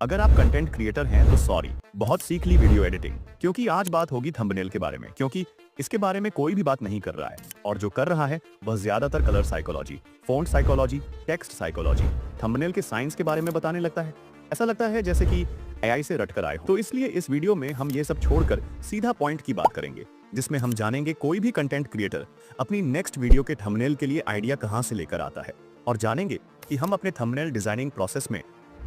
अगर आप content creator हैं तो सॉरी, बहुत सीख ली वीडियो एडिटिंग, क्योंकि आज बात होगी थंबनेल के बारे में, क्योंकि इसके बारे में कोई भी बात नहीं कर रहा है और जो कर रहा है वह ज्यादातर colour psychology, font psychology, text psychology, thumbnail के साइंस के बारे में बताने लगता है। ऐसा लगता है जैसे कि एआई से रट कर आए हो। तो इसलिए इस वीडियो में हम ये सब छोड़कर सीधा पॉइंट की बात करेंगे, जिसमें हम जानेंगे कोई भी कंटेंट क्रिएटर अपनी नेक्स्ट वीडियो के थंबनेल के लिए आइडिया कहां से लेकर आता है, और जानेंगे कि हम अपने थंबनेल डिजाइनिंग प्रोसेस में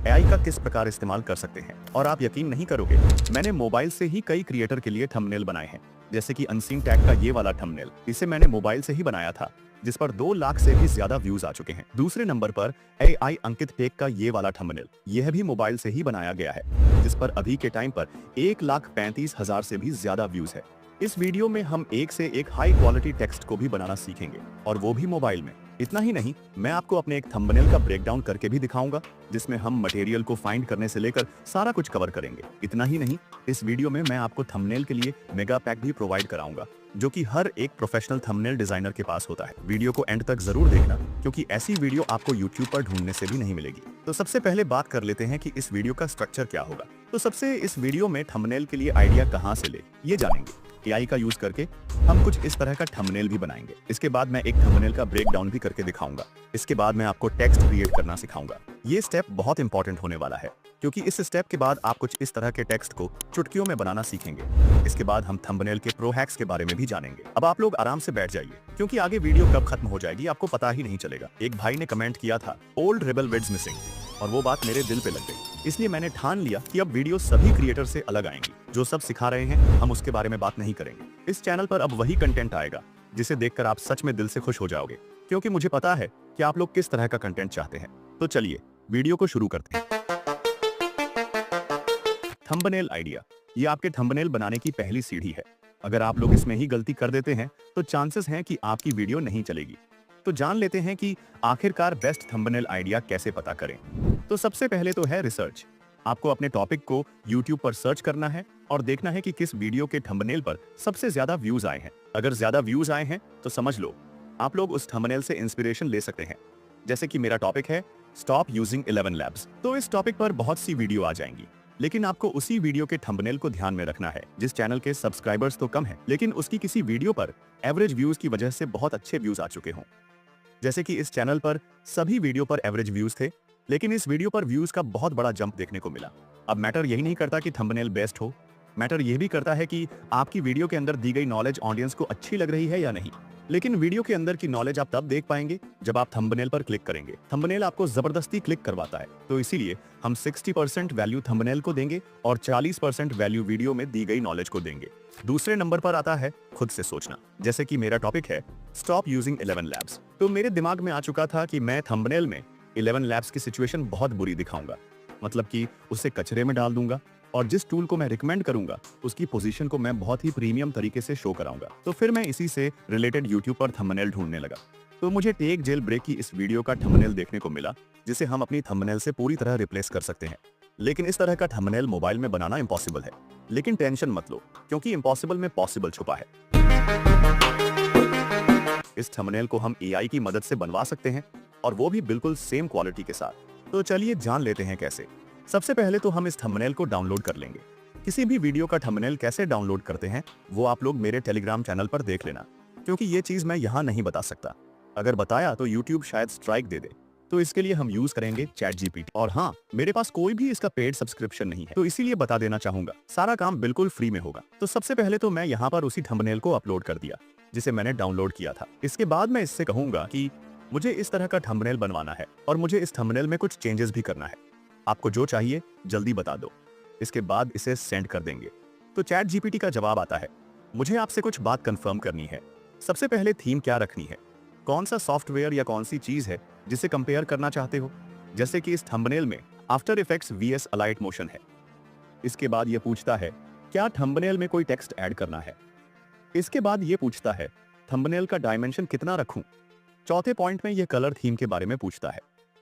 एआई का किस प्रकार इस्तेमाल कर सकते हैं। और आप यकीन नहीं करोगे, मैंने मोबाइल से ही कई क्रिएटर के लिए थंबनेल बनाए हैं, जैसे कि अनसीन टैग का ये वाला थंबनेल, इसे मैंने मोबाइल से ही बनाया था, जिस पर 2 लाख से भी ज्यादा व्यूज आ चुके हैं। दूसरे नंबर पर एआई अंकित टेक का ये वाला थंबनेल, यह भी मोबाइल से ही बनाया गया है, जिस पर अभी के टाइम पर 1,35,000 से भी ज्यादा व्यूज है। इस वीडियो में हम एक से एक हाई क्वालिटी टेक्स्ट को भी बनाना सीखेंगे, और वो भी मोबाइल में। इतना ही नहीं, मैं आपको अपने एक थंबनेल का ब्रेकडाउन करके भी दिखाऊंगा, जिसमें हम मटेरियल को फाइंड करने से लेकर सारा कुछ कवर करेंगे। इतना ही नहीं, इस वीडियो में मैं आपको थंबनेल के लिए मेगा पैक भी प्रोवाइड कराऊंगा, जो कि हर एक प्रोफेशनल थंबनेल डिजाइनर के पास होता है। वीडियो को एंड तक जरूर देखना, क्योंकि ऐसी वीडियो आपको यूट्यूब पर ढूंढने से भी नहीं मिलेगी। तो सबसे पहले बात कर लेते हैं कि इस वीडियो का स्ट्रक्चर क्या होगा। तो सबसे इस वीडियो में थंबनेल के लिए आइडिया कहां से ले, ये जानेंगे। एआई का यूज करके हम कुछ इस तरह का थंबनेल भी बनाएंगे। इसके बाद मैं एक थंबनेल का ब्रेकडाउन भी करके दिखाऊंगा। इसके बाद मैं आपको टेक्स्ट क्रिएट करना सिखाऊंगा। ये स्टेप बहुत इंपॉर्टेंट होने वाला है, क्योंकि इस स्टेप के बाद आप कुछ इस तरह के टेक्स्ट को चुटकियों में बनाना सीखेंगे। इसके बाद हम थंबनेल के प्रो हैक्स के बारे में भी जानेंगे। अब आप लोग आराम से बैठ जाइए, क्योंकि आगे वीडियो कब खत्म हो जाएगी आपको पता ही नहीं चलेगा। एक भाई ने कमेंट किया था ओल्ड रेबल वर्ड्स मिसिंग, और वो बात मेरे दिल पे लग गई। इसलिए मैंने ठान लिया कि अब वीडियो सभी क्रिएटर से अलग आएंगी। जो सब सिखा रहे हैं हम उसके बारे में बात नहीं करेंगे। इस चैनल पर अब वही कंटेंट आएगा जिसे देखकर आप सच में दिल से खुश हो जाओगे, क्योंकि मुझे पता है कि आप लोग किस तरह का कंटेंट चाहते हैं। तो चलिए वीडियो को शुरू करते हैं। थंबनेल आइडिया, ये आपके थंबनेल बनाने की पहली सीढ़ी है। अगर आप लोग इसमें ही गलती कर देते हैं तो चांसेस हैं कि आपकी वीडियो नहीं चलेगी। तो जान लेते हैं कि आखिरकार बेस्ट थंबनेल आइडिया कैसे पता करें। तो सबसे पहले तो है रिसर्च। आपको अपने टॉपिक को YouTube पर सर्च करना है और देखना है कि किस वीडियो के थंबनेल पर सबसे ज्यादा व्यूज आए हैं। अगर ज्यादा व्यूज आए हैं तो समझ लो आप लोग उस थंबनेल से इंस्पिरेशन ले सकते हैं। जैसे कि मेरा टॉपिक है स्टॉप यूजिंग 11 लैब्स, तो इस टॉपिक पर बहुत सी वीडियो आ जाएंगी, लेकिन आपको उसी वीडियो के थंबनेल को ध्यान में रखना है। जिस चैनल के सब्सक्राइबर्स तो कम है, लेकिन उसकी किसी वीडियो पर एवरेज व्यूज की वजह से बहुत अच्छे व्यूज आ चुके हों। जैसे कि इस चैनल पर सभी वीडियो पर एवरेज व्यूज थे, लेकिन इस वीडियो पर व्यूज का बहुत बड़ा जंप देखने को मिला। अब मैटर यही नहीं करता कि थंबनेल बेस्ट हो, मैटर यह भी करता है कि आपकी वीडियो के अंदर दी गई नॉलेज ऑडियंस को अच्छी लग रही है या नहीं। लेकिन वीडियो के अंदर की नॉलेज आप तब देख पाएंगे जब आप थंबनेल पर क्लिक करेंगे। थंबनेल आपको जबरदस्ती क्लिक करवाता है, तो इसीलिए हम 60% वैल्यू थंबनेल को देंगे और 40% वैल्यू वीडियो में दी गई नॉलेज को देंगे। दूसरे नंबर पर आता है खुद से सोचना। जैसे कि मेरा टॉपिक है स्टॉप यूजिंग 11 लैब्स, तो मेरे दिमाग में आ चुका था कि मैं थंबनेल में 11 लैब्स की सिचुएशन बहुत बुरी दिखाऊंगा, मतलब कि उसे कचरे में डाल दूंगा, और जिस टूल को मैं रिकमेंड करूंगा उसकी पोजीशन को मैं बहुत ही प्रीमियम तरीके से शो कराऊंगा। तो फिर मैं इसी से रिलेटेड यूट्यूब पर थंबनेल ढूंढने लगा। तो मुझे टेक जेल ब्रेक की इस वीडियो का थंबनेल देखने को मिला, जिसे हम अपनी थंबनेल से पूरी तरह रिप्लेस कर सकते हैं। लेकिन इस तरह का थंबनेल मोबाइल में बनाना इम्पॉसिबल है। लेकिन टेंशन मत लो, क्योंकि इम्पॉसिबल में पॉसिबल छुपा है। इस थंबनेल को हम एआई की मदद से बनवा सकते हैं, और वो भी बिल्कुल सेम क्वालिटी के साथ। तो चलिए जान लेते हैं कैसे। सबसे पहले तो हम इस थंबनेल को डाउनलोड कर लेंगे। किसी भी वीडियो का थंबनेल कैसे डाउनलोड करते हैं वो आप लोग मेरे टेलीग्राम चैनल पर देख लेना, क्योंकि ये चीज मैं यहाँ नहीं बता सकता। अगर बताया तो यूट्यूब शायद स्ट्राइक दे दे। तो इसके लिए हम यूज करेंगे ChatGPT। और हाँ, मेरे पास कोई भी इसका पेड सब्सक्रिप्शन नहीं है, तो इसीलिए बता देना चाहूंगा, सारा काम बिल्कुल फ्री में होगा। तो सबसे पहले तो मैं यहाँ पर उसी थंबनेल को अपलोड कर दिया जिसे मैंने डाउनलोड किया था। इसके बाद मैं इससे कहूंगा कि मुझे इस तरह का थंबनेल बनवाना है और मुझे इस थंबनेल में कुछ चेंजेस भी करना है। आपको जो चाहिए जल्दी बता दो। इसके बाद इसे सेंड कर देंगे। तो ChatGPT का जवाब आता है, मुझे आपसे कुछ बात कंफर्म करनी है। सबसे पहले थीम क्या रखनी है, कौन सा सॉफ्टवेयर या कौन सी चीज है जिसे कंपेयर करना चाहते हो। जैसे कि इस थंबनेल में After Effects VS Alight Motion है। इसके बाद यह पूछता है क्या थंबनेल में कोई टेक्स्ट ऐड करना है। इसके बाद यह पूछता है थंबनेल का डायमेंशन कितना रखूं। चौथे पॉइंट में यह कलर थीम के बारे में पूछता है।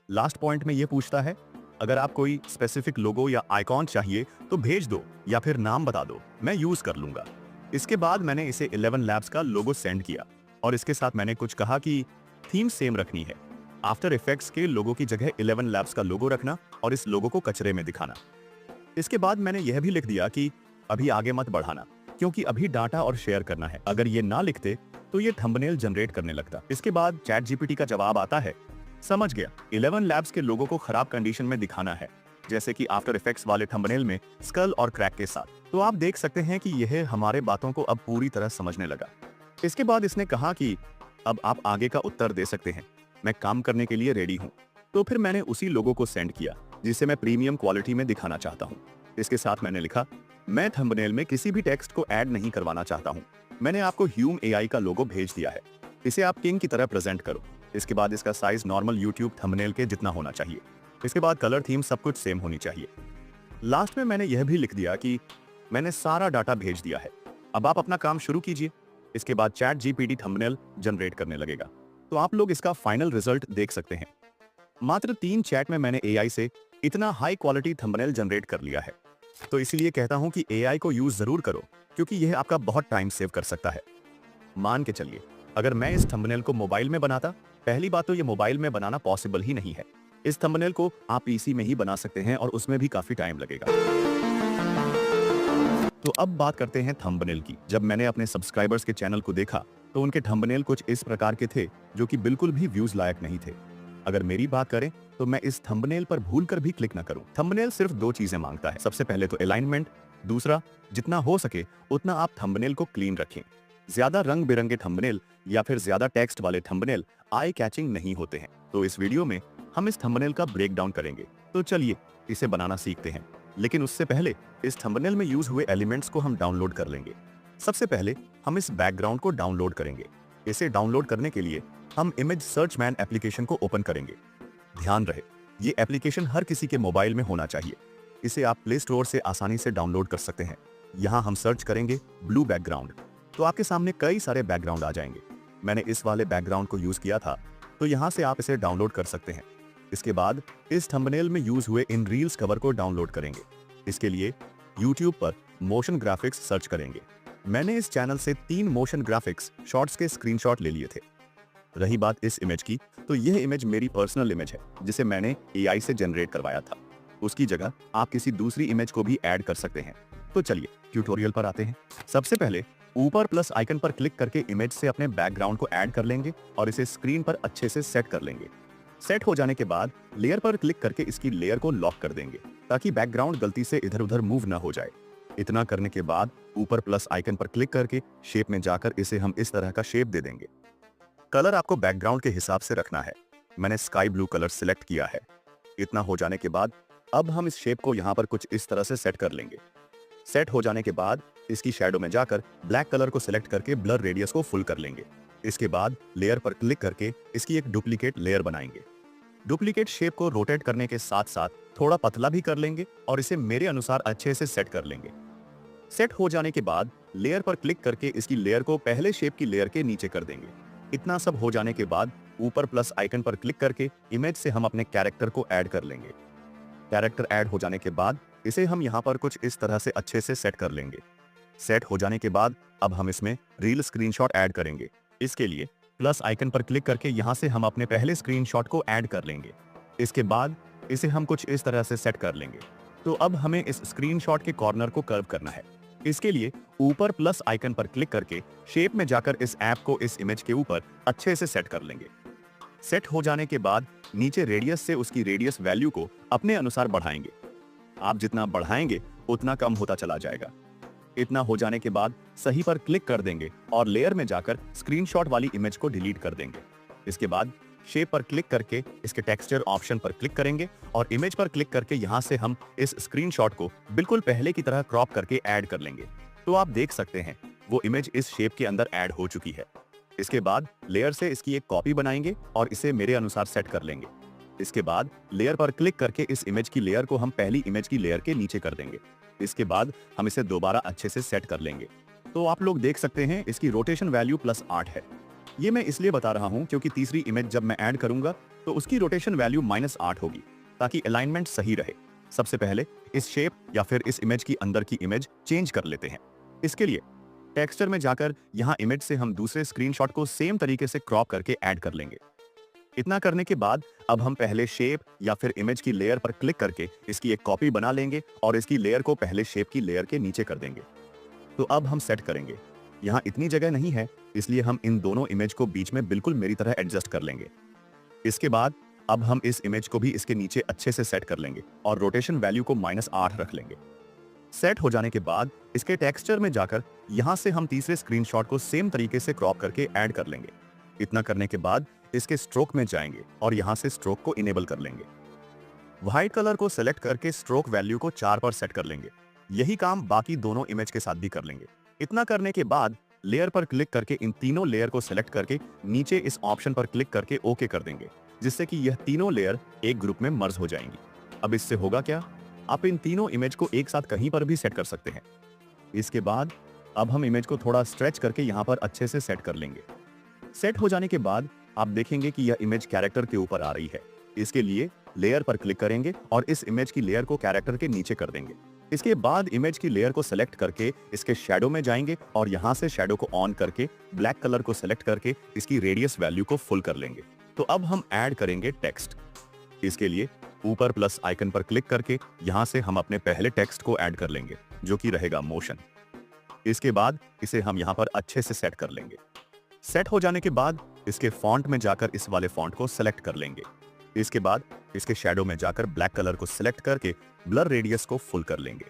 लास्ट पॉइंट में यह पूछता है अगर आप कोई स्पेसिफिक लोगो या आइकॉन चाहिए तो भेज दो, या फिर नाम बता दो, मैं यूज कर लूंगा। इसके बाद मैंने इसे 11 लैब्स का लोगो सेंड किया, और इसके साथ मैंने कुछ कहा कि थीम सेम रखनी है। आफ्टर इफेक्ट्स के लोगो की जगह 11 लैब्स का लोगो रखना और इस लोगो को कचरे में दिखाना। इसके बाद मैंने यह भी लिख दिया कि अभी आगे मत बढ़ाना, क्योंकि अभी डाटा और शेयर करना है। अगर ये ना लिखते तो ये थंबनेल जनरेट करने लगता। इसके बाद चैट जीपीटी का जवाब आता है, समझ गया, 11 लैब्स के लोगों को खराब कंडीशन में दिखाना है, जैसे कि आफ्टर इफेक्ट्स वाले थंबनेल में स्कल और क्रैक के साथ। तो आप देख सकते हैं कि यह हमारे बातों को अब पूरी तरह समझने लगा। इसके बाद इसने कहा कि अब आप आगे का उत्तर दे सकते हैं, मैं काम करने के लिए रेडी हूँ। तो फिर मैंने उसी लोगों को सेंड किया जिसे मैं प्रीमियम क्वालिटी में दिखाना चाहता हूँ। इसके साथ मैंने लिखा, मैं थंबनेल में किसी भी टेक्स्ट को ऐड नहीं करवाना चाहता हूँ। मैंने आपको ह्यूम एआई का लोगो भेज दिया है, इसे आप किंग की तरह प्रेजेंट करो। इसके बाद इसका साइज नॉर्मल यूट्यूब थंबनेल के जितना होना चाहिए। इसके बाद कलर थीम सब कुछ सेम होनी चाहिए। लास्ट में मैंने यह भी लिख दिया कि मैंने सारा डाटा भेज दिया है, अब आप अपना काम शुरू कीजिए। इसके बाद चैट जीपीटी थंबनेल जनरेट करने लगेगा। तो आप लोग इसका फाइनल रिजल्ट देख सकते हैं। मात्र 3 चैट में मैंने एआई से इतना हाई क्वालिटी थंबनेल जनरेट कर लिया है। तो इसीलिए कहता हूं कि एआई को यूज जरूर करो, क्योंकि यह आपका बहुत टाइम सेव कर सकता है। मान के चलिए, अगर मैं इस थंबनेल को मोबाइल में बनाता, पहली बात तो ये मोबाइल में बनाना पॉसिबल ही नहीं है। इस थंबनेल को आप पीसी में ही बना सकते हैं और उसमें भी काफी टाइम लगेगा। तो अब बात करते हैं थंबनेल की। जब मैंने अपने सब्सक्राइबर्स के चैनल को देखा तो उनके थंबनेल कुछ इस प्रकार के थे जो कि बिल्कुल भी व्यूज लायक नहीं थे। अगर मेरी बात करें तो मैं इस थंबनेल पर भूलकर भी क्लिक न करूं। थंबनेल सिर्फ 2 चीजें मांगता है, सबसे पहले तो अलाइनमेंट, दूसरा जितना हो सके उतना आप थंबनेल को क्लीन रखें। ज्यादा रंग बिरंगे थंबनेल या फिर ज्यादा टेक्स्ट वाले थंबनेल आई कैचिंग नहीं होते हैं। तो इस वीडियो में हम इस थंबनेल का ब्रेक डाउन करेंगे। तो चलिए इसे बनाना सीखते हैं। लेकिन उससे पहले इस थंबनेल में यूज हुए एलिमेंट्स को हम डाउनलोड कर लेंगे। सबसे पहले हम इस बैकग्राउंड को डाउनलोड करेंगे। इसे डाउनलोड करने के लिए हम इमेज सर्च मैन एप्लीकेशन को ओपन करेंगे। ध्यान रहे, ये एप्लीकेशन हर किसी के मोबाइल में होना चाहिए। इसे आप प्ले स्टोर से आसानी से डाउनलोड कर सकते हैं। यहाँ हम सर्च करेंगे ब्लू बैकग्राउंड, तो आपके सामने कई सारे बैकग्राउंड आ जाएंगे। मैंने इस वाले बैकग्राउंड को यूज किया था, तो यहाँ से आप इसे डाउनलोड कर सकते हैं। इसके बाद इस थंबनेल में यूज हुए इन रील्स कवर को डाउनलोड करेंगे। इसके लिए YouTube पर मोशन ग्राफिक्स सर्च करेंगे। मैंने इस चैनल से 3 मोशन ग्राफिक्स शॉर्ट्स के स्क्रीनशॉट ले लिए थे। रही बात इस इमेज की, तो यह इमेज मेरी पर्सनल इमेज है जिसे मैंने एआई से जनरेट करवाया था। उसकी जगह आप किसी दूसरी इमेज को भी ऐड कर सकते हैं। तो चलिए ट्यूटोरियल पर आते हैं। सबसे पहले ऊपर प्लस आइकन पर क्लिक करके इमेज से अपने बैकग्राउंड को ऐड कर लेंगे और इसे स्क्रीन पर अच्छे से सेट कर लेंगे। सेट हो जाने के बाद लेयर पर क्लिक करके इसकी लेयर को लॉक कर देंगे ताकि बैकग्राउंड गलती से इधर उधर मूव ना हो जाए। इतना करने के बाद ऊपर प्लस आइकन पर क्लिक करके शेप में जाकर इसे हम इस तरह का शेप दे देंगे। कलर आपको बैकग्राउंड के हिसाब से रखना है। मैंने स्काई ब्लू कलर सिलेक्ट किया है। इतना हो जाने के बाद अब हम इस शेप को यहाँ पर कुछ इस तरह से सेट कर लेंगे। सेट हो जाने के बाद इसकी शैडो में जाकर ब्लैक कलर को सिलेक्ट करके ब्लर रेडियस को फुल कर लेंगे। इसके बाद लेयर पर क्लिक करके इसकी एक डुप्लीकेट लेयर बनाएंगे। डुप्लीकेट शेप को रोटेट करने के साथ साथ थोड़ा पतला भी कर लेंगे और इसे मेरे अनुसार अच्छे से सेट कर लेंगे। सेट हो जाने के बाद लेयर पर क्लिक करके इसकी लेयर को पहले शेप की लेयर के नीचे कर देंगे। इतना सब हो जाने के बाद ऊपर प्लस आइकन पर क्लिक करके इमेज से हम अपने कैरेक्टर को ऐड कर लेंगे। कैरेक्टर ऐड हो जाने के बाद इसे हम यहाँ पर कुछ इस तरह से अच्छे से सेट कर लेंगे। सेट हो जाने के बाद अब हम इसमें रील स्क्रीनशॉट ऐड करेंगे। इसके लिए प्लस आइकन पर क्लिक करके यहाँ से हम अपने पहले स्क्रीनशॉट को ऐड कर लेंगे। इसके बाद इसे हम कुछ इस तरह से सेट कर लेंगे। तो अब हमें इस स्क्रीनशॉट के कॉर्नर को कर्व करना है। इसके लिए ऊपर प्लस आइकन पर क्लिक करके शेप में जाकर इस ऐप को इस इमेज के ऊपर अच्छे से सेट कर लेंगे। सेट हो जाने के बाद नीचे रेडियस से उसकी रेडियस वैल्यू को अपने अनुसार बढ़ाएंगे। आप जितना बढ़ाएंगे उतना कम होता चला जाएगा। इतना हो जाने के बाद सही पर क्लिक कर देंगे और लेयर में जाकर स्क्रीनशॉट वाली इमेज को डिलीट कर देंगे। इसके बाद शेप पर क्लिक करके इसके टेक्सचर ऑप्शन पर क्लिक करेंगे और इमेज पर क्लिक करके यहाँ से हम इस स्क्रीनशॉट को बिल्कुल पहले की तरह क्रॉप करके ऐड कर लेंगे। तो आप देख सकते हैं वो इमेज इस शेप के अंदर ऐड हो चुकी है। इसके बाद लेयर से इसकी एक कॉपी बनाएंगे और इसे मेरे अनुसार सेट कर लेंगे। इसके बाद लेयर पर क्लिक करके इस इमेज की लेयर को हम पहली इमेज की लेयर के नीचे कर देंगे। इसके बाद हम इसे दोबारा अच्छे से सेट कर लेंगे। तो आप लोग देख सकते हैं इसकी रोटेशन वैल्यू +8 है। ये मैं इसलिए बता रहा हूं क्योंकि तीसरी इमेज जब मैं ऐड करूंगा तो उसकी रोटेशन वैल्यू -8 होगी ताकि अलाइनमेंट सही रहे। सबसे पहले इस शेप या फिर इस इमेज की अंदर की इमेज चेंज कर लेते हैं। इसके लिए टेक्सचर में जाकर यहाँ इमेज से हम दूसरे स्क्रीनशॉट को सेम तरीके से क्रॉप करके ऐड कर लेंगे। इतना करने के बाद अब हम पहले शेप या फिर इमेज की लेयर पर क्लिक करके इसकी एक कॉपी बना लेंगे और इसकी लेयर को पहले शेप की लेयर के नीचे कर देंगे। तो अब हम सेट करेंगे। यहाँ इतनी जगह नहीं है, इसलिए हम इन दोनों इमेज को बीच में बिल्कुल मेरी तरह एडजस्ट कर लेंगे। इसके बाद अब हम इस इमेज को भी इसके नीचे अच्छे से सेट कर लेंगे और रोटेशन वैल्यू को -8 रख लेंगे। सेट हो जाने के बाद इसके टेक्सचर में जाकर यहाँ से हम तीसरे स्क्रीनशॉट को सेम तरीके से क्रॉप करके ऐड कर लेंगे। इतना करने के बाद इसके स्ट्रोक में जाएंगे और यहाँ से स्ट्रोक को इनेबल कर लेंगे। व्हाइट कलर को सेलेक्ट करके स्ट्रोक वैल्यू को 4 पर सेट कर लेंगे। यही काम बाकी दोनों इमेज के साथ भी कर लेंगे। इतना करने के बाद लेयर पर क्लिक करके इन तीनों लेयर को सेलेक्ट करके नीचे इस ऑप्शन पर क्लिक करके ओके कर देंगे, जिससे कि यह तीनों लेयर एक ग्रुप में मर्ज हो जाएंगी। अब इससे होगा क्या, आप इन तीनों इमेज को एक साथ कहीं पर भी सेट कर सकते हैं। इसके बाद अब हम इमेज को थोड़ा स्ट्रेच करके यहाँ पर अच्छे से सेट कर लेंगे। सेट हो जाने के बाद आप देखेंगे कि यह इमेज कैरेक्टर के ऊपर आ रही है। इसके लिए लेयर पर क्लिक करेंगे और इस इमेज की लेयर को कैरेक्टर के नीचे कर देंगे। इसके बाद इमेज की लेयर को सेलेक्ट करके इसके शैडो में जाएंगे और यहाँ से शैडो को ऑन करके ब्लैक कलर को सेलेक्ट करके इसकी रेडियस वैल्यू को फुल कर लेंगे। तो अब हम ऐड करेंगे टेक्स्ट। इसके लिए ऊपर प्लस आइकन पर क्लिक करके यहाँ से हम अपने पहले टेक्स्ट को ऐड कर लेंगे, जो कि रहेगा मोशन। इसके बाद इसे हम यहाँ पर अच्छे से सेट कर लेंगे। सेट हो जाने के बाद इसके फॉन्ट में जाकर इस वाले फॉन्ट को सेलेक्ट कर लेंगे। इसके बाद इसके शैडो में जाकर ब्लैक कलर को सिलेक्ट करके ब्लर रेडियस को फुल कर लेंगे।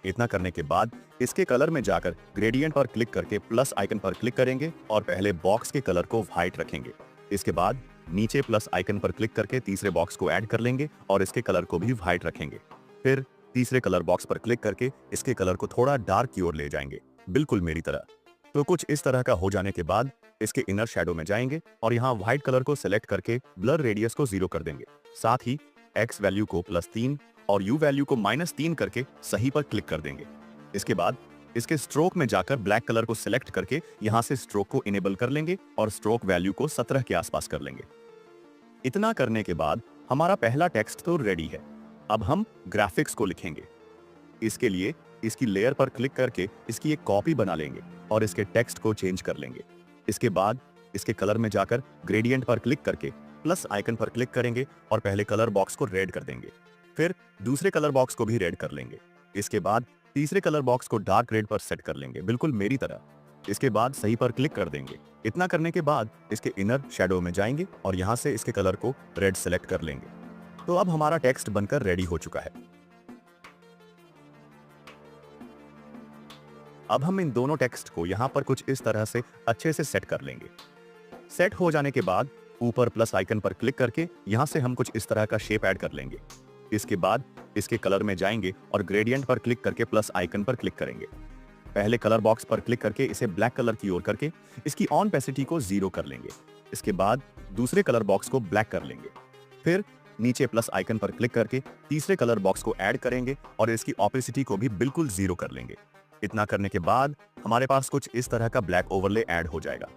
इतना करने के बाद इसके कलर में जाकर ग्रेडियंट पर क्लिक करके प्लस आइकन पर क्लिक करेंगे और पहले बॉक्स के कलर को व्हाइट रखेंगे। इसके बाद नीचे प्लस आइकन पर क्लिक करके तीसरे बॉक्स को ऐड कर लेंगे और इसके कलर को भी व्हाइट रखेंगे। फिर तीसरे कलर बॉक्स पर क्लिक करके इसके कलर को थोड़ा डार्क की ओर ले जाएंगे, बिल्कुल मेरी तरह। तो कुछ इस तरह का हो जाने के बाद इसके इनर शैडो में जाएंगे और यहाँ व्हाइट कलर को सेलेक्ट करके ब्लर रेडियस को 0 कर देंगे। साथ ही एक्स वैल्यू को +3 और यू वैल्यू को -3 करके सही पर क्लिक कर देंगे। इसके बाद इसके स्ट्रोक में जाकर ब्लैक कलर को सिलेक्ट करके यहाँ से स्ट्रोक को इनेबल कर लेंगे और स्ट्रोक वैल्यू को 17 के आसपास कर लेंगे। इतना करने के बाद हमारा पहला टेक्स्ट तो रेडी है। अब हम ग्राफिक्स को लिखेंगे। इसके लिए इसकी लेयर पर क्लिक करके इसकी एक कॉपी बना लेंगे और इसके टेक्स्ट को चेंज कर लेंगे। इसके बाद इसके कलर में जाकर ग्रेडियंट पर क्लिक करके प्लस आइकन पर क्लिक करेंगे और पहले कलर बॉक्स को रेड कर देंगे। फिर दूसरे कलर बॉक्स को भी रेड कर लेंगे। इसके बाद तीसरे कलर बॉक्स को डार्क रेड पर सेट कर लेंगे, बिल्कुल मेरी तरह। इसके बाद सही पर क्लिक कर देंगे। इतना करने के बाद इसके इनर शैडो में जाएंगे और यहाँ से इसके कलर को रेड सेलेक्ट कर लेंगे। तो अब हमारा टेक्स्ट बनकर रेडी हो चुका है। अब हम इन दोनों टेक्स्ट को यहाँ पर कुछ इस तरह से अच्छे से सेट कर लेंगे। सेट हो जाने के बाद ऊपर प्लस आइकन पर क्लिक करके यहाँ से हम कुछ इस तरह का शेप ऐड कर लेंगे। इसके बाद इसके कलर में जाएंगे और ग्रेडियंट पर क्लिक करके प्लस आइकन पर क्लिक करेंगे। पहले कलर बॉक्स पर क्लिक करके इसे ब्लैक कलर की ओर करके इसकी ऑन पेसिटी को 0 कर लेंगे। इसके बाद दूसरे कलर बॉक्स को ब्लैक कर लेंगे। फिर नीचे प्लस आइकन पर क्लिक करके तीसरे कलर बॉक्स को ऐड करेंगे और इसकी ऑपेसिटी को भी बिल्कुल 0 कर लेंगे। इतना करने के बाद हमारे पास कुछ इस तरह का ब्लैक ओवरले ऐड हो जाएगा।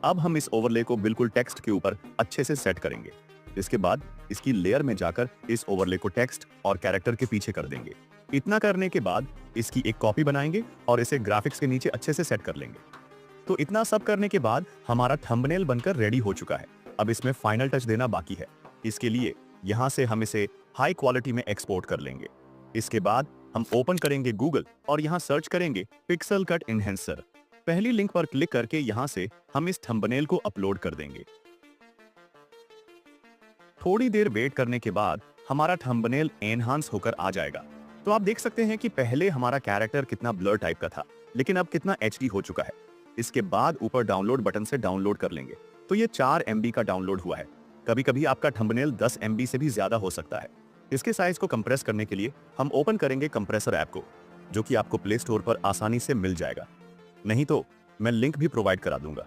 अब हम इस ओवरले को बिल्कुल टेक्स्ट के ऊपर अच्छे से सेट करेंगे। इसके बाद इसकी लेयर में जाकर इस ओवरले को टेक्स्ट और कैरेक्टर के पीछे कर देंगे। इतना करने के बाद इसकी एक कॉपी बनाएंगे और इसे ग्राफिक्स के नीचे अच्छे से सेट कर लेंगे। तो इतना सब करने के बाद हमारा थंबनेल बनकर रेडी हो चुका है। अब इसमें फाइनल टच देना बाकी है। इसके लिए यहाँ से हम इसे हाई क्वालिटी में एक्सपोर्ट कर लेंगे। इसके बाद हम ओपन करेंगे गूगल और यहाँ सर्च करेंगे पिक्सल कट एनहेंसर। पहली लिंक पर क्लिक करके यहाँ से हम इस थंबनेल को अपलोड कर देंगे। थोड़ी देर वेट करने के बाद हमारा थंबनेल एनहांस होकर आ जाएगा। तो आप देख सकते हैं कि पहले हमारा कैरेक्टर कितना ब्लर टाइप का था, लेकिन अब कितना HD हो चुका है। इसके बाद ऊपर डाउनलोड बटन से डाउनलोड कर लेंगे। तो ये 4 MB का डाउनलोड हुआ है। कभी कभी आपका थंबनेल 10 MB से भी ज्यादा हो सकता है। इसके साइज को कंप्रेस करने के लिए हम ओपन करेंगे कंप्रेसर ऐप को, जो कि आपको प्ले स्टोर पर आसानी से मिल जाएगा। नहीं तो मैं लिंक भी प्रोवाइड करा दूंगा।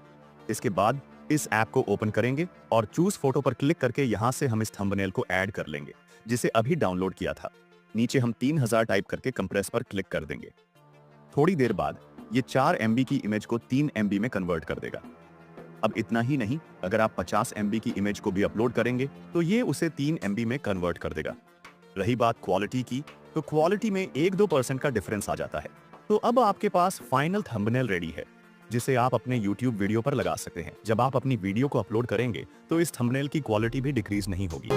इसके बाद इस ऐप को ओपन करेंगे और चूज फोटो पर क्लिक करके यहाँ से हम इस थंबनेल को ऐड कर लेंगे, जिसे अभी डाउनलोड किया था। नीचे हम 3000 टाइप करके कंप्रेस पर क्लिक कर देंगे। थोड़ी देर बाद ये 4 MB की इमेज को 3 MB में कन्वर्ट कर देगा। अब इतना ही नहीं, अगर आप 50 MB की इमेज को भी अपलोड करेंगे तो ये उसे 3 MB में कन्वर्ट कर देगा। रही बात क्वालिटी की, तो क्वालिटी में 1-2% का डिफरेंस आ जाता है। तो अब आपके पास फाइनल थंबनेल रेडी है। जिसे आप अपने YouTube वीडियो पर लगा सकते हैं। जब आप अपनी वीडियो को अपलोड करेंगे तो इस थंबनेल की क्वालिटी भी डिक्रीज नहीं होगी।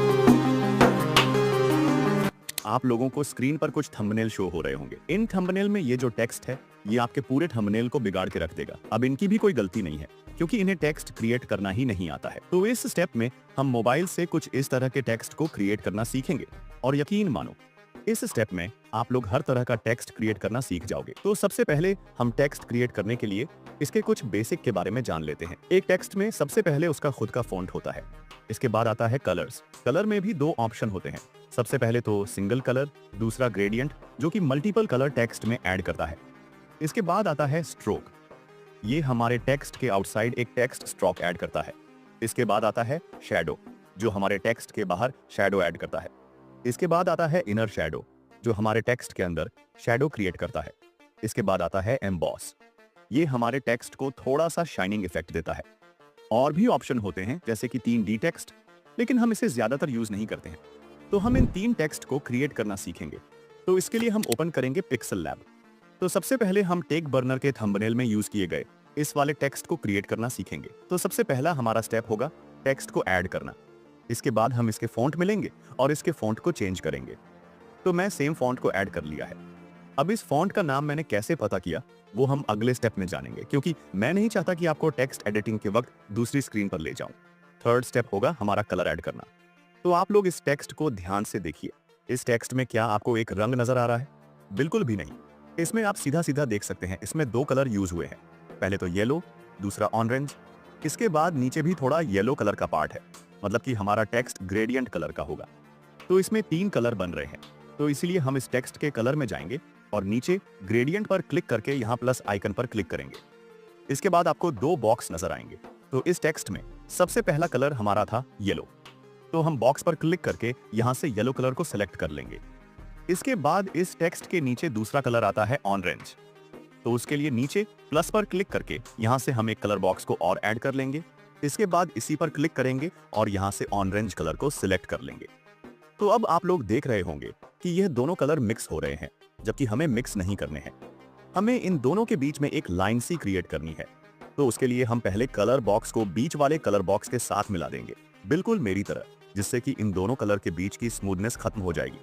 आप लोगों को स्क्रीन पर कुछ थंबनेल शो हो रहे होंगे। इन थंबनेल में ये जो टेक्स्ट है ये आपके पूरे थंबनेल को बिगाड़ के रख देगा। अब इनकी भी कोई गलती नहीं है क्योंकि इन्हें टेक्स्ट क्रिएट करना ही नहीं आता है। तो इस स्टेप में हम मोबाइल से कुछ इस तरह के टेक्स्ट को क्रिएट करना सीखेंगे और यकीन मानो इस स्टेप में आप लोग हर तरह का टेक्स्ट क्रिएट करना सीख जाओगे। तो सबसे पहले हम टेक्स्ट क्रिएट करने के लिए इसके कुछ बेसिक के बारे में जान लेते हैं। एक टेक्स्ट में सबसे पहले उसका खुद का फॉन्ट होता है। इसके बाद आता है कलर्स। कलर में भी दो ऑप्शन होते हैं। सबसे पहले तो सिंगल कलर, दूसरा ग्रेडियंट जो कि मल्टीपल कलर टेक्स्ट में ऐड करता है। इसके बाद आता है स्ट्रोक। ये हमारे टेक्स्ट के आउटसाइड एक टेक्स्ट स्ट्रोक ऐड करता है। इसके बाद आता है शैडो जो हमारे टेक्स्ट के बाहर शैडो ऐड करता है। इसके बाद आता है इनर शैडो जो हमारे टेक्स्ट के अंदर शैडो क्रिएट करता है। इसके बाद आता है एम्बॉस। ये हमारे टेक्स्ट को थोड़ा सा शाइनिंग इफेक्ट देता है। और भी ऑप्शन होते हैं जैसे कि 3D टेक्स्ट, लेकिन हम इसे ज्यादातर यूज नहीं करते हैं। तो हम इन 3 टेक्स्ट को क्रिएट करना सीखेंगे। तो इसके लिए हम ओपन करेंगे पिक्सल लैब। तो सबसे पहले हम टेक बर्नर के थंबनेल में यूज किए गए इस वाले टेक्स्ट को क्रिएट करना सीखेंगे। तो सबसे पहला हमारा स्टेप होगा टेक्स्ट को ऐड करना। इसके बाद हम इसके फॉन्ट मिलेंगे और इसके फॉन्ट को चेंज करेंगे। तो मैं सेम फॉन्ट को ऐड कर लिया है। अब इस फॉन्ट का नाम मैंने कैसे पता किया वो हम अगले स्टेप में जानेंगे, क्योंकि मैं नहीं चाहता कि आपको टेक्स्ट एडिटिंग के वक्त दूसरी स्क्रीन पर ले जाऊं। थर्ड स्टेप होगा हमारा कलर ऐड करना। तो आप लोग इस टेक्स्ट को ध्यान से देखिए। इस टेक्स्ट में क्या आपको एक रंग नजर आ रहा है? बिल्कुल भी नहीं। इसमें आप सीधा सीधा देख सकते हैं इसमें 2 कलर यूज हुए हैं। पहले तो येलो, दूसरा ऑरेंज। इसके बाद नीचे भी थोड़ा येलो कलर का पार्ट है, मतलब कि हमारा टेक्स्ट ग्रेडियंट कलर का होगा। तो इसमें 3 कलर बन रहे हैं। तो इसीलिए हम इस टेक्स्ट के कलर में जाएंगे और नीचे ग्रेडियंट पर क्लिक करके यहाँ प्लस आइकन पर क्लिक करेंगे। इसके बाद आपको 2 बॉक्स नजर आएंगे। तो इस टेक्स्ट में सबसे पहला कलर हमारा था येलो। तो हम बॉक्स पर क्लिक करके यहाँ से येलो कलर को सिलेक्ट कर लेंगे। इसके बाद इस टेक्स्ट के नीचे दूसरा कलर आता है ऑरेंज। तो उसके लिए नीचे प्लस पर क्लिक करके यहाँ से हम एक कलर बॉक्स को और ऐड कर लेंगे। इसके बाद इसी पर क्लिक करेंगे और यहाँ से ऑरेंज कलर को सिलेक्ट कर लेंगे। तो अब आप लोग देख रहे होंगे कि यह दोनों कलर मिक्स हो रहे हैं, जबकि हमें मिक्स नहीं करने हैं। हमें इन दोनों के बीच में एक लाइन सी क्रिएट करनी है। तो उसके लिए हम पहले कलर बॉक्स को बीच वाले कलर बॉक्स के साथ मिला देंगे, बिल्कुल मेरी तरह, जिससे कि इन दोनों कलर के बीच की स्मूथनेस खत्म हो जाएगी।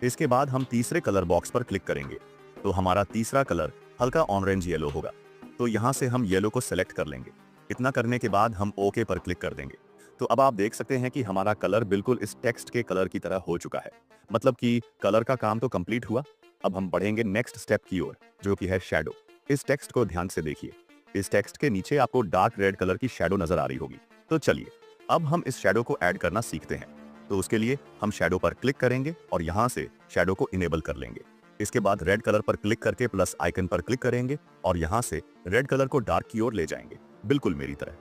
इसके बाद हम तीसरे कलर बॉक्स पर क्लिक करेंगे। तो हमारा तीसरा कलर हल्का ऑरेंज येलो होगा। तो यहाँ से हम येलो को सिलेक्ट कर लेंगे। इतना करने के बाद हम ओके पर क्लिक कर देंगे। तो अब आप देख सकते हैं कि हमारा कलर बिल्कुल इस टेक्स्ट के कलर की तरह हो चुका है, मतलब कि कलर का काम तो कंप्लीट हुआ। अब हम बढ़ेंगे नेक्स्ट स्टेप की ओर, जो कि है शैडो। इस टेक्स्ट को ध्यान से देखिए। इस टेक्स्ट के नीचे आपको डार्क रेड कलर की शैडो नजर आ रही होगी। तो चलिए अब हम इस शैडो को ऐड करना सीखते हैं। तो उसके लिए हम शैडो पर क्लिक करेंगे और यहाँ से शैडो को इनेबल कर लेंगे। इसके बाद रेड कलर पर क्लिक करके प्लस आइकन पर क्लिक करेंगे और यहाँ से रेड कलर को डार्क की ओर ले जाएंगे, बिल्कुल मेरी तरह।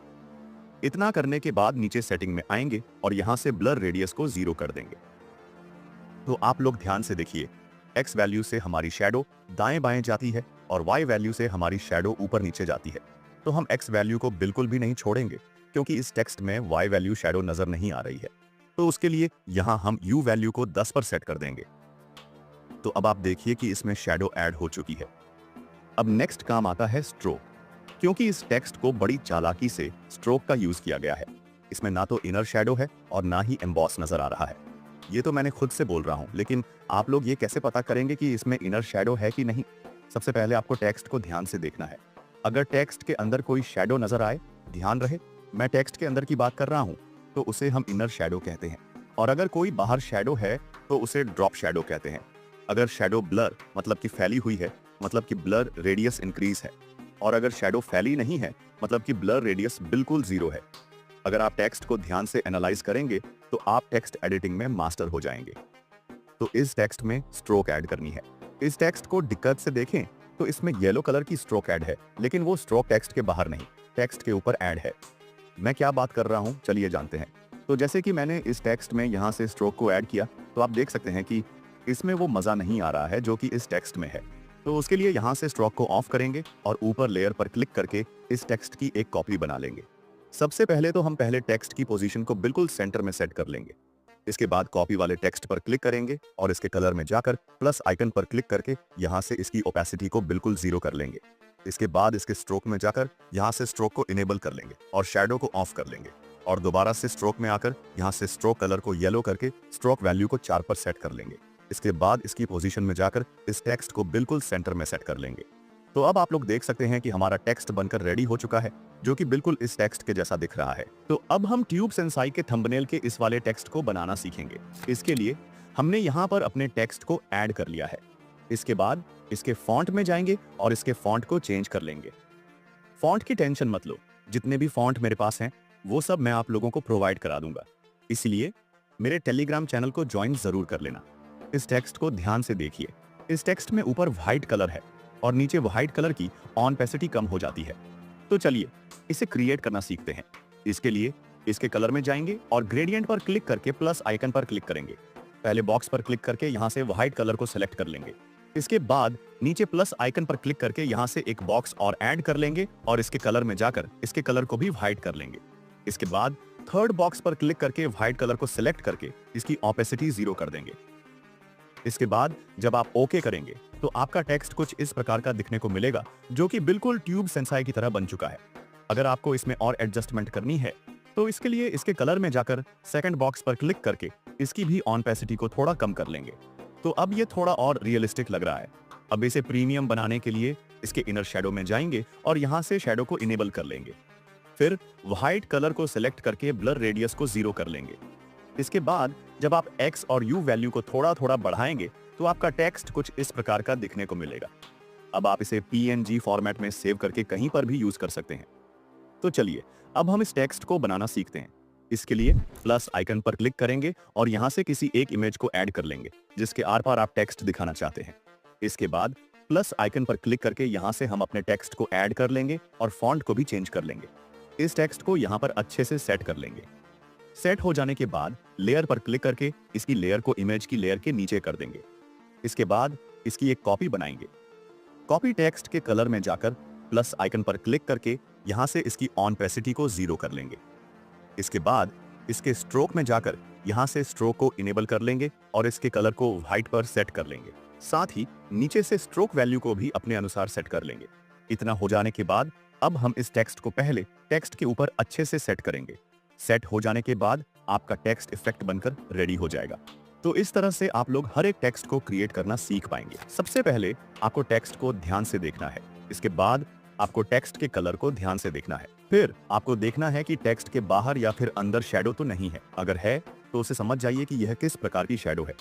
इतना करने के बाद नीचे सेटिंग में आएंगे और यहाँ से ब्लर रेडियस को 0 कर देंगे। तो आप लोग ध्यान से देखिए, X वैल्यू से हमारी शैडो दाएं बाएं जाती है और Y वैल्यू से हमारी शैडो ऊपर नीचे जाती है। तो हम X वैल्यू को बिल्कुल भी नहीं छोड़ेंगे, क्योंकि इस टेक्स्ट में Y वैल्यू शैडो नजर नहीं आ रही है। तो उसके लिए यहाँ हम U वैल्यू को 10 पर सेट कर देंगे। तो अब आप देखिए कि इसमें शैडो ऐड हो चुकी है। अब नेक्स्ट काम आता है स्ट्रोक, क्योंकि इस टेक्स्ट को बड़ी चालाकी से स्ट्रोक का यूज किया गया है। इसमें ना तो इनर शैडो है और ना ही एम्बॉस नजर आ रहा है। ये तो मैंने खुद से बोल रहा हूँ, लेकिन आप लोग ये कैसे पता करेंगे कि इसमें इनर शैडो है कि नहीं? सबसे पहले आपको टेक्स्ट को ध्यान से देखना है। अगर टेक्स्ट के अंदर कोई शैडो नजर आए, ध्यान रहे मैं टेक्स्ट के अंदर की बात कर रहा हूँ, तो उसे हम इनर शैडो कहते हैं। और अगर कोई बाहर शैडो है तो उसे ड्रॉप शैडो कहते हैं। अगर शैडो ब्लर मतलब कि फैली हुई है, मतलब कि ब्लर रेडियस इंक्रीज है। और अगर शैडो फैली नहीं है, मतलब कि ब्लर रेडियस बिल्कुल 0 है। अगर आप टेक्स्ट को ध्यान से एनालाइज करेंगे तो आप टेक्स्ट एडिटिंग में मास्टर हो जाएंगे। तो इस टेक्स्ट में स्ट्रोक ऐड करनी है। इस टेक्स्ट को दिक्कत से देखें तो इसमें येलो कलर की स्ट्रोक ऐड है, लेकिन वो स्ट्रोक टेक्स्ट के बाहर नहीं, टेक्स्ट के ऊपर ऐड है। मैं क्या बात कर रहा हूँ, चलिए जानते हैं। तो जैसे कि मैंने इस टेक्स्ट में यहाँ से स्ट्रोक को ऐड किया, तो आप देख सकते हैं कि इसमें वो मजा नहीं आ रहा है जो कि इस टेक्स्ट में है। तो उसके लिए यहाँ से स्ट्रोक को ऑफ करेंगे और ऊपर लेयर पर क्लिक करके इस टेक्स्ट की एक कॉपी बना लेंगे। सबसे पहले तो हम पहले टेक्स्ट की पोजीशन को बिल्कुल सेंटर में सेट कर लेंगे। इसके बाद कॉपी वाले टेक्स्ट पर क्लिक करेंगे और इसके कलर में जाकर प्लस आइकन पर क्लिक करके यहाँ से इसकी ओपेसिटी को बिल्कुल 0 कर लेंगे। इसके बाद इसके स्ट्रोक में जाकर यहाँ से स्ट्रोक को इनेबल कर लेंगे और शैडो को ऑफ कर लेंगे और दोबारा से स्ट्रोक में आकर यहाँ से स्ट्रोक कलर को येलो करके स्ट्रोक वैल्यू को 4 पर सेट कर लेंगे। इसके बाद इसकी पोजीशन में जाकर इस टेक्स्ट को बिल्कुल सेंटर में सेट कर लेंगे। तो अब आप लोग देख सकते हैं कि हमारा टेक्स्ट बनकर रेडी हो चुका है, जो कि बिल्कुल इस टेक्स्ट के जैसा दिख रहा है। तो अब हम ट्यूब सेंसाई के थंबनेल के इस वाले टेक्स्ट को बनाना सीखेंगे। इसके लिए हमने यहाँ पर अपने टेक्स्ट को ऐड कर लिया है। इसके बाद इसके फॉन्ट में जाएंगे और इसके फॉन्ट को चेंज कर लेंगे। फॉन्ट की टेंशन मत लो, जितने भी फॉन्ट मेरे पास हैं वो सब मैं आप लोगों को प्रोवाइड करा दूंगा, इसलिए मेरे टेलीग्राम चैनल को ज्वाइन जरूर कर लेना। इस टेक्स्ट को ध्यान से देखिए। इस टेक्स्ट में ऊपर व्हाइट कलर है और नीचे व्हाइट कलर की ऑनपेसिटी कम हो जाती है। तो चलिए इसे क्रिएट करना सीखते हैं। इसके लिए इसके कलर में जाएंगे और ग्रेडियंट पर क्लिक करके प्लस आइकन पर क्लिक करेंगे। पहले बॉक्स पर क्लिक करके यहाँ से व्हाइट कलर को सिलेक्ट कर लेंगे। इसके बाद नीचे प्लस आइकन पर क्लिक करके यहाँ से एक बॉक्स और ऐड कर लेंगे और इसके कलर में जाकर इसके कलर को भी व्हाइट कर लेंगे। इसके बाद थर्ड बॉक्स पर क्लिक करके व्हाइट कलर को सिलेक्ट करके इसकी ऑपेसिटी 0 कर देंगे। इसके बाद जब आप ओके करेंगे तो आपका टेक्स्ट कुछ इस प्रकार का दिखने को मिलेगा, जो कि बिल्कुल ट्यूब सेंसाई की तरह बन चुका है। अगर आपको इसमें और एडजस्टमेंट करनी है तो इसके लिए इसके कलर में जाकर सेकंड बॉक्स पर क्लिक करके इसकी भी ऑनपेसिटी को थोड़ा कम कर लेंगे। तो अब ये थोड़ा और रियलिस्टिक लग रहा है। अब इसे प्रीमियम बनाने के लिए इसके इनर शैडो में जाएंगे और यहाँ से शैडो को इनेबल कर लेंगे। फिर व्हाइट कलर को सिलेक्ट करके ब्लर रेडियस को 0 कर लेंगे। इसके बाद जब आप X और U वैल्यू को थोड़ा थोड़ा बढ़ाएंगे तो आपका टेक्स्ट कुछ इस प्रकार का दिखने को मिलेगा। अब आप इसे PNG फॉर्मेट में सेव करके कहीं पर भी यूज कर सकते हैं। तो चलिए अब हम इस टेक्स्ट को बनाना सीखते हैं। इसके लिए प्लस आइकन पर क्लिक करेंगे और यहाँ से किसी एक इमेज को ऐड कर लेंगे जिसके आर पार आप टेक्स्ट दिखाना चाहते हैं। इसके बाद प्लस आइकन पर क्लिक करके यहाँ से हम अपने टेक्स्ट को ऐड कर लेंगे और फॉन्ट को भी चेंज कर लेंगे। इस टेक्स्ट को यहाँ पर अच्छे से सेट कर लेंगे। सेट हो जाने के बाद लेयर पर क्लिक करके इसकी लेयर को इमेज की लेयर के नीचे कर देंगे। इसके बाद इसकी एक कॉपी बनाएंगे। कॉपी टेक्स्ट के कलर में जाकर प्लस आइकन पर क्लिक करके यहाँ से इसकी ऑनपेसिटी को 0 कर लेंगे। इसके बाद इसके स्ट्रोक में जाकर यहाँ से स्ट्रोक को इनेबल कर लेंगे और इसके कलर को व्हाइट पर सेट कर लेंगे। साथ ही नीचे से स्ट्रोक वैल्यू को भी अपने अनुसार सेट कर लेंगे। इतना हो जाने के बाद अब हम इस टेक्स्ट को पहले टेक्स्ट के ऊपर अच्छे से सेट करेंगे। सेट हो जाने के बाद आपका टेक्स्ट इफेक्ट बनकर रेडी हो जाएगा। तो इस तरह से आप लोग हर एक टेक्स्ट को क्रिएट करना सीख पाएंगे। सबसे पहले आपको टेक्स्ट को ध्यान से देखना है। इसके बाद आपको टेक्स्ट के कलर को ध्यान से देखना है। फिर आपको देखना है कि टेक्स्ट के बाहर या फिर अंदर शैडो तो नहीं है। अगर है तो उसे समझ जाइए कि यह किस प्रकार की शैडो है।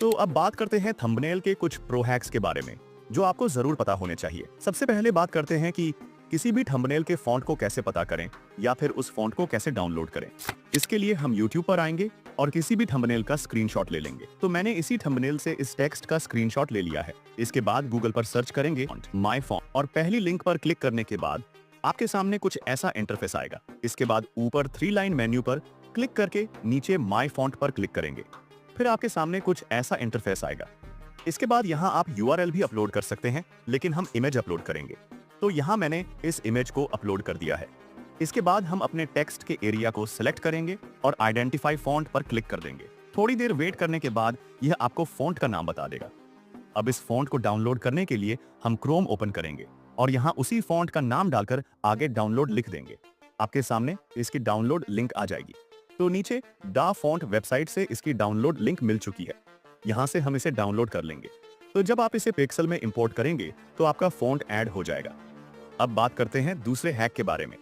तो अब बात करते हैं थंबनेल के कुछ प्रो हैक्स के बारे में जो आपको जरूर पता होने चाहिए। सबसे पहले बात करते हैं कि किसी भी थंबनेल के फॉन्ट को कैसे पता करें या फिर उस फॉन्ट को कैसे डाउनलोड करें। इसके लिए हम YouTube पर आएंगे और किसी भी थंबनेल का स्क्रीनशॉट ले लेंगे। तो मैंने इसी थंबनेल से इस टेक्स्ट का स्क्रीनशॉट ले लिया है। इसके बाद गूगल पर सर्च करेंगे माय फॉन्ट और पहली लिंक पर क्लिक करने के बाद आपके सामने कुछ ऐसा इंटरफेस आएगा। इसके बाद ऊपर 3 लाइन मेन्यू पर क्लिक करके नीचे माय फॉन्ट पर क्लिक करेंगे। फिर आपके सामने कुछ ऐसा इंटरफेस आएगा। इसके बाद यहाँ आप URL भी अपलोड कर सकते हैं, लेकिन हम इमेज अपलोड करेंगे। तो यहाँ मैंने इस इमेज को अपलोड कर दिया है। इसके बाद हम अपने टेक्स्ट के एरिया को सिलेक्ट करेंगे और आइडेंटिफाई फॉन्ट पर क्लिक कर देंगे। थोड़ी देर वेट करने के बाद यह आपको फॉन्ट का नाम बता देगा। अब इस फॉन्ट को डाउनलोड करने के लिए हम क्रोम ओपन करेंगे और यहाँ उसी फॉन्ट का नाम डालकर आगे डाउनलोड लिख देंगे। आपके सामने इसकी डाउनलोड लिंक आ जाएगी। तो नीचे दा फॉन्ट वेबसाइट से इसकी डाउनलोड लिंक मिल चुकी है। यहाँ से हम इसे डाउनलोड कर लेंगे। तो जब आप इसे पिक्सल में इंपोर्ट करेंगे तो आपका फॉन्ट ऐड हो जाएगा। अब बात करते हैं दूसरे हैक के बारे में।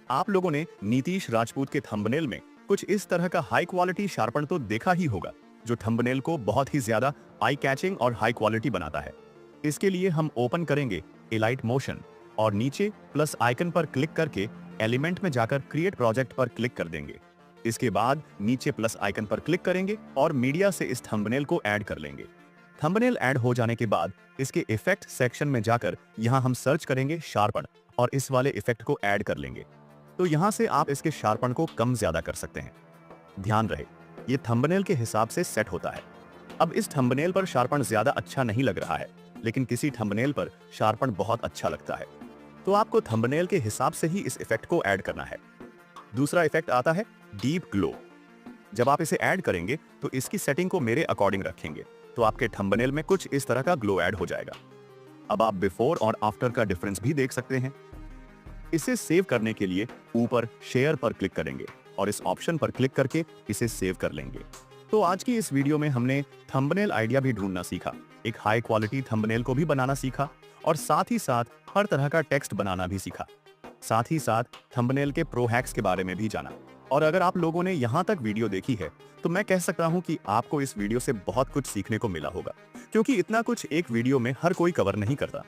आप लोगों ने नीतीश राजपूत के थंबनेल में कुछ इस तरह का हाई क्वालिटी शार्पन तो देखा ही होगा, जो थंबनेल को बहुत ही ज्यादा आई कैचिंग और हाई क्वालिटी बनाता है। इसके लिए हम ओपन करेंगे एलाइट मोशन और नीचे प्लस आइकन पर क्लिक करके एलिमेंट में जाकर क्रिएट प्रोजेक्ट पर क्लिक कर देंगे। इसके बाद नीचे प्लस आइकन पर क्लिक करेंगे और मीडिया से इस थंबनेल को ऐड कर लेंगे। थंबनेल ऐड हो जाने के बाद इसके इफेक्ट सेक्शन में जाकर यहाँ हम सर्च करेंगे शार्पन और इस वाले इफेक्ट को ऐड कर लेंगे। तो यहाँ से आप इसके शार्पन को कम ज्यादा कर सकते हैं। ध्यान रहे ये थंबनेल के हिसाब से सेट होता है। अब इस थंबनेल पर शार्पन ज्यादा अच्छा नहीं लग रहा है, लेकिन किसी थंबनेल पर शार्पन बहुत अच्छा लगता है। तो आपको थंबनेल के हिसाब से ही इस इफेक्ट को ऐड करना है। दूसरा इफेक्ट आता है डीप ग्लो। जब आप इसे ऐड करेंगे तो इसकी सेटिंग को मेरे अकॉर्डिंग रखेंगे तो आपके थंबनेल में कुछ इस तरह का ग्लो ऐड हो जाएगा। अब आप बिफोर और आफ्टर का डिफरेंस भी देख सकते हैं। इसे सेव करने के लिए ऊपर शेयर पर क्लिक करेंगे और इस ऑप्शन पर क्लिक करके इसे सेव कर लेंगे। तो आज की इस वीडियो में हमने थंबनेल आइडिया भी ढूंढना सीखा, एक हाई क्वालिटी थंबनेल को भी बनाना सीखा और साथ ही साथ हर तरह का टेक्स्ट बनाना भी सीखा। साथ ही साथ थंबनेल के प्रो हैक्स के बारे में भी जाना। और अगर आप लोगों ने यहाँ तक वीडियो देखी है तो मैं कह सकता हूँ कि आपको इस वीडियो से बहुत कुछ सीखने को मिला होगा, क्योंकि इतना कुछ एक वीडियो में हर कोई कवर नहीं करता।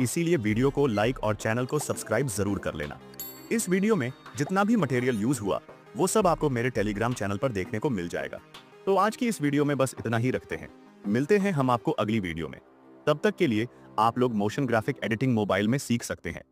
इसीलिए वीडियो को लाइक और चैनल को सब्सक्राइब जरूर कर लेना। इस वीडियो में जितना भी मटेरियल यूज हुआ वो सब आपको मेरे टेलीग्राम चैनल पर देखने को मिल जाएगा। तो आज की इस वीडियो में बस इतना ही रखते हैं। मिलते हैं हम आपको अगली वीडियो में। तब तक के लिए आप लोग मोशन ग्राफिक एडिटिंग मोबाइल में सीख सकते हैं।